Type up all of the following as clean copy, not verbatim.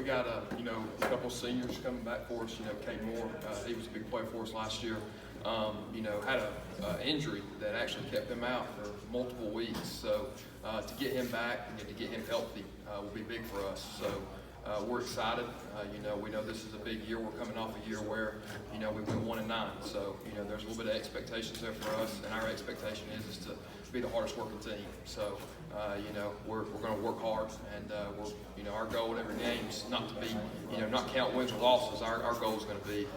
got a couple seniors coming back for us. Caddon Moore, he was a big player for us last year. Had a injury that actually kept him out for multiple weeks. So to get him back and to get him healthy will be big for us. So we're excited. We know this is a big year. We're coming off a year where we went 1-9. So there's a little bit of expectations there for us, and our expectation is to be the hardest working team. So we're going to work hard, and our goal in every game is not to be not count wins or losses. Our goal is going to be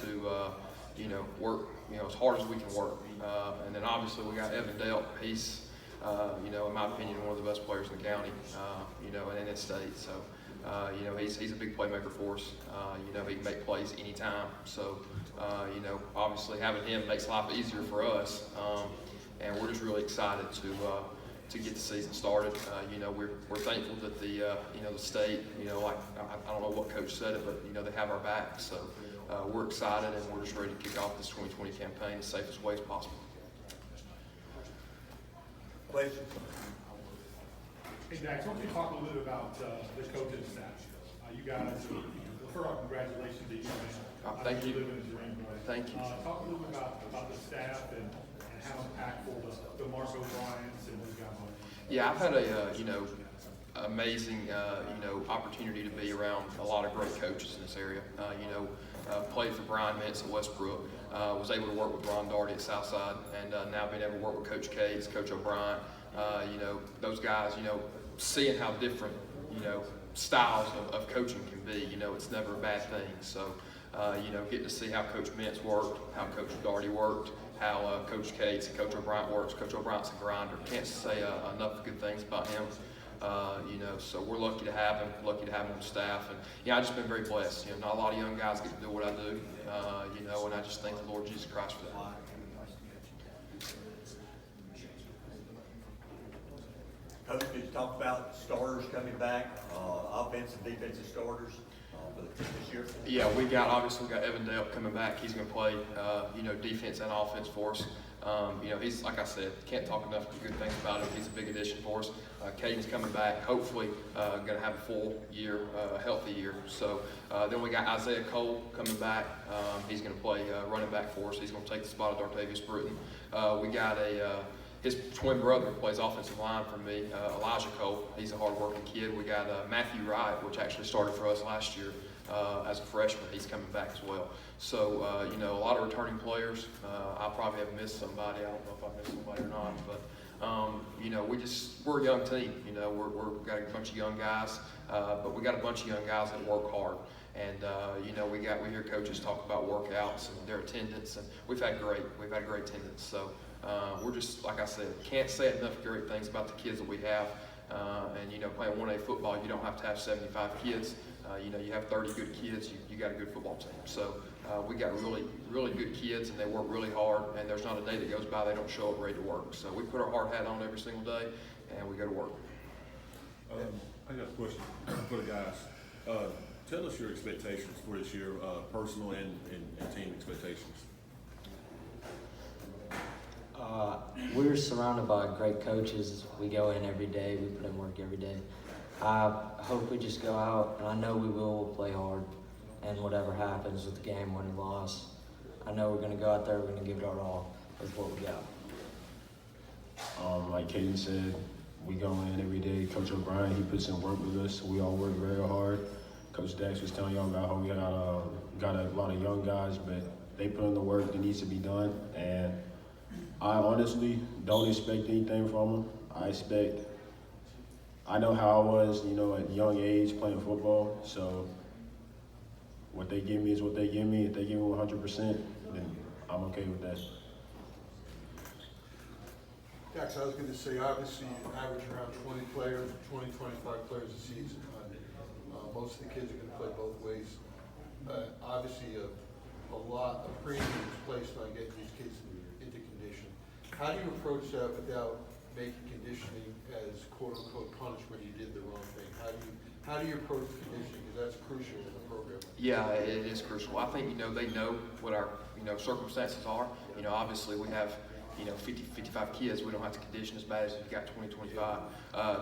to work as hard as we can work. And then obviously we got Delp. He's in my opinion one of the best players in the county, and in this state. So he's a big playmaker for us. He can make plays anytime. So obviously having him makes life easier for us. And we're just really excited to get the season started. We're thankful that the state, I don't know what coach said it, but they have our back. So we're excited, and we're just ready to kick off this 2020 campaign the safest way as possible. Questions? Hey, Dax, why don't you talk a little bit about the coaching staff? You guys, first off, congratulations to you, man. Thank you. Living a dream, right? Thank you. Talk a little bit about the staff and how impactful the Marco Bryants and those guys are. Yeah, I've had a amazing opportunity to be around a lot of great coaches in this area. Played for Brian Mintz at Westbrook. Was able to work with Ron Darty at Southside, and now being able to work with Coach Cates, Coach O'Brien. Those guys. Seeing how different styles of coaching can be. It's never a bad thing. So getting to see how Coach Mintz worked, how Coach Darty worked, how Coach Cates and Coach O'Brien works. Coach O'Brien's a grinder. Can't say enough good things about him. So we're lucky to have him on staff, and I've just been very blessed. Not a lot of young guys get to do what I do, and I just thank the Lord Jesus Christ for that. Coach, did you talk about starters coming back, offensive, defensive starters for this year? Yeah, we got Delp coming back. He's going to play, defense and offense for us. He's, like I said, can't talk enough good things about him. He's a big addition for us. Caden's coming back, hopefully going to have a full year, a healthy year. So then we got Isaiah Cole coming back. He's going to play running back for us. He's going to take the spot of Dartavius Britton. We got his twin brother plays offensive line for me, Elijah Cole. He's a hard-working kid. We got Matthew Wright, which actually started for us last year as a freshman. He's coming back as well. So, a lot of returning players. I probably have missed somebody. I don't know if I missed somebody or not. But, we're a young team. We've got a bunch of young guys, but we got a bunch of young guys that work hard. And, we hear coaches talk about workouts and their attendance, and we've had great attendance. So, we're just, like I said, can't say enough great things about the kids that we have. Playing 1A football, you don't have to have 75 kids. You have 30 good kids, you got a good football team. So we got really, really good kids, and they work really hard, and there's not a day that goes by they don't show up ready to work. So we put our hard hat on every single day, and we go to work. I got a question for the guys. Tell us your expectations for this year, personal and team expectations. We're surrounded by great coaches. We go in every day. We put in work every day. I hope we just go out, and I know we will play hard, and whatever happens with the game, win or loss, I know we're going to go out there, we're going to give it our all with what we got. Like Caden said, we go in every day. Coach O'Brien, he puts in work with us. We all work very hard. Coach Dax was telling y'all about how we got a lot of young guys, but they put in the work that needs to be done, and I honestly don't expect anything from them. I know how I was, at a young age playing football, so what they give me is what they give me. If they give me 100%, then I'm okay with that. Dax, I was going to say, obviously, you average around 20 players, 20, 25 players a season. Most of the kids are going to play both ways. Obviously, a lot of premium is placed on getting these kids into condition. How do you approach that without making conditioning as quote-unquote punishment you did the wrong thing? How do you approach conditioning? Because that's crucial in the program. Yeah, it is crucial. I think, they know what our, circumstances are. Obviously we have 50, 55 kids, we don't have to condition as bad as if you got 20, 25.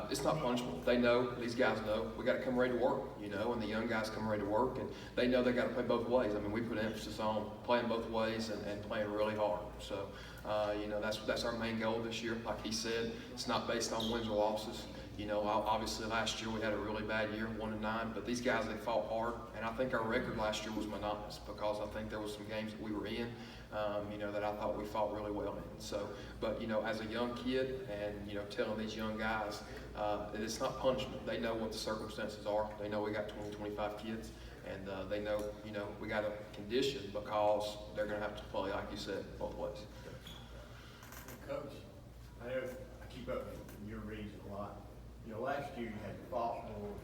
It's not punishment. They know, these guys know, we got to come ready to work, and the young guys come ready to work, and they know they got to play both ways. I mean, we put emphasis on playing both ways and playing really hard. So, that's our main goal this year. Like he said, it's not based on wins or losses. Obviously last year we had a really bad year, 1-9, but these guys, they fought hard, and I think our record last year was monotonous because I think there was some games that we were in, that I thought we fought really well in. So, but as a young kid and, telling these young guys, that it's not punishment. They know what the circumstances are. They know we got 20, 25 kids, and they know, we got a condition because they're going to have to play, like you said, both ways. Coach, I know I keep up with your region a lot. Last year you had Baltimore,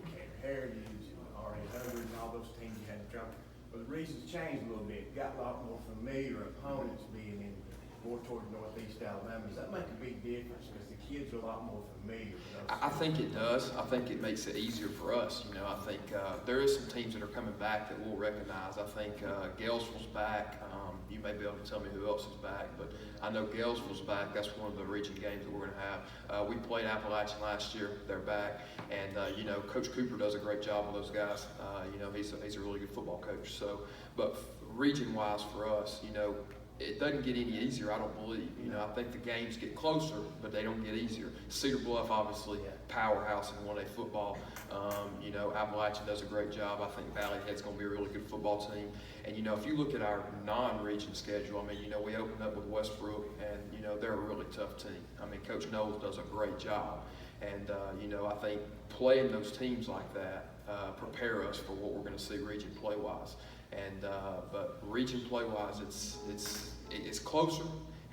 Heritage, and R800, and all those teams you had to jump. But the region's changed a little bit. Got a lot more familiar opponents being in more toward Northeast Alabama. Does that make a big difference? Because the kids are a lot more familiar with those. I think it does. I think it makes it easier for us. I think there is some teams that are coming back that we'll recognize. I think Galesville's back. You may be able to tell me who else is back, but I know Galesville's back. That's one of the region games that we're going to have. We played Appalachian last year. They're back. And, Coach Cooper does a great job with those guys. He's a really good football coach. So, but region-wise for us, it doesn't get any easier, I don't believe. I think the games get closer, but they don't get easier. Cedar Bluff, obviously, powerhouse in 1A football. Appalachian does a great job. I think Valley Head's going to be a really good football team. And, if you look at our non-region schedule, we opened up with Westbrook, and, they're a really tough team. Coach Knowles does a great job. And, I think playing those teams like that prepare us for what we're going to see region play-wise. And but region play-wise, it's closer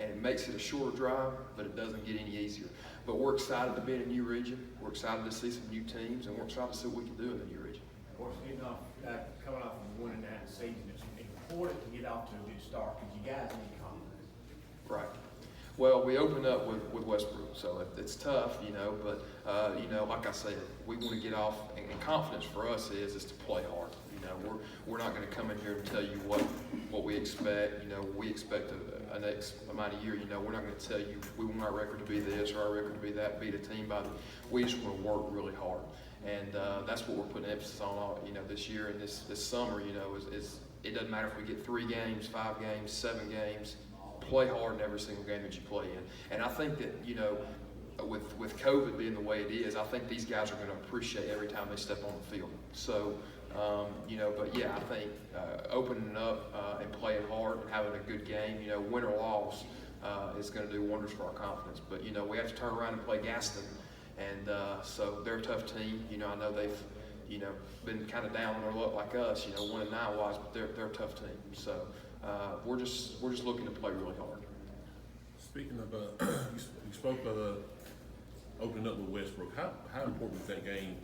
and it makes it a shorter drive, but it doesn't get any easier. But we're excited to be in a new region. We're excited to see some new teams, and we're excited to see what we can do in the new region. Of course, coming off of winning that season, it's important to get off to a good start because you guys need confidence. Right. Well, we opened up with Westbrook, so it's tough, but like I said, we want to get off, and confidence for us is to play hard. We're not going to come in here and tell you what we expect. We expect an X amount of year. We're not going to tell you we want our record to be this or our record to be that. Beat a team by we just want to work really hard, and that's what we're putting emphasis on. This year and this summer. Is it doesn't matter if we get 3 games, 5 games, 7 games. Play hard in every single game that you play in, and I think that with COVID being the way it is, I think these guys are going to appreciate every time they step on the field. So. But yeah, I think opening up and playing hard and having a good game, win or loss, is going to do wonders for our confidence. But we have to turn around and play Gadsden, and so they're a tough team. I know they've been kind of down on their luck like us, 1-9 wise, but they're a tough team. So we're just looking to play really hard. Speaking of, you spoke of opening up with Westbrook. How important is that game?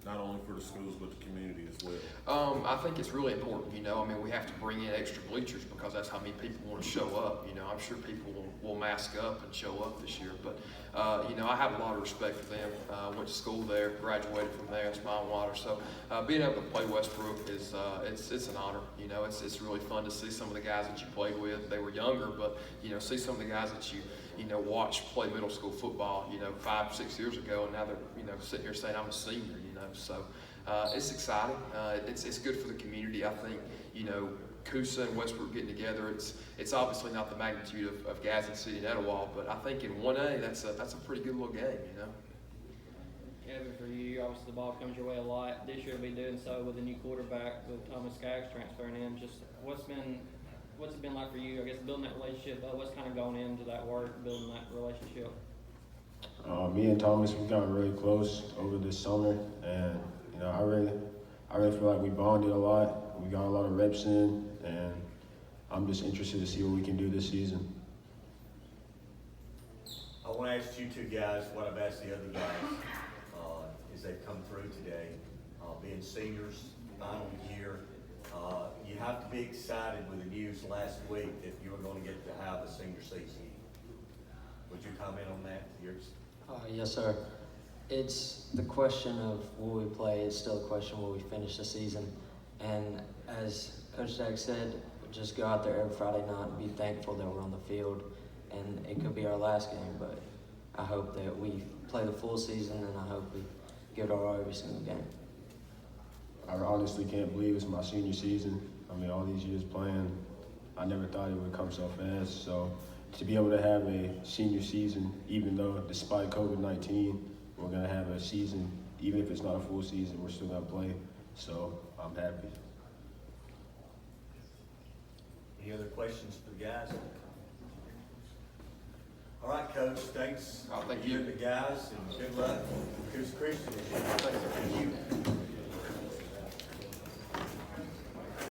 Not only for the schools, but the community as well? I think it's really important, we have to bring in extra bleachers because that's how many people want to show up. I'm sure people will mask up and show up this year. But, I have a lot of respect for them. Went to school there, graduated from there, Smile Water. So being able to play Westbrook is, it's an honor. It's really fun to see some of the guys that you played with. They were younger, but, see some of the guys that you watch play middle school football, 5, 6 years ago, and now they're, sitting here saying I'm a senior, So it's exciting. It's good for the community. I think, Coosa and Westbrook getting together. It's obviously not the magnitude of Gadsden City and Etowah, but I think in 1A that's a pretty good little game, Kevin, for you, obviously the ball comes your way a lot. This year will be doing so with a new quarterback, with Thomas Skaggs transferring in. Just what's it been like for you? I guess building that relationship. What's kind of gone into that work, building that relationship? Me and Thomas, we've gotten really close over this summer, and I really feel like we bonded a lot. We got a lot of reps in, and I'm just interested to see what we can do this season. I want to ask you two guys what I've asked the other guys as they've come through today. Being seniors, final year, you have to be excited with the news last week that you were going to get to have a senior season. Would you comment on that? Yes, sir. It's the question of will we play is still a question will we finish the season. And as Coach Jack said, just go out there every Friday night and be thankful that we're on the field and it could be our last game, but I hope that we play the full season, and I hope we give it our all every single game. I honestly can't believe it's my senior season. I mean, all these years playing, I never thought it would come so fast. So to be able to have a senior season, even though despite COVID-19, we're gonna have a season, even if it's not a full season, we're still gonna play. So I'm happy. Any other questions for the guys? All right, Coach, thanks. Oh, thank you. To the guys, and good luck. Coosa Christian. Thank you.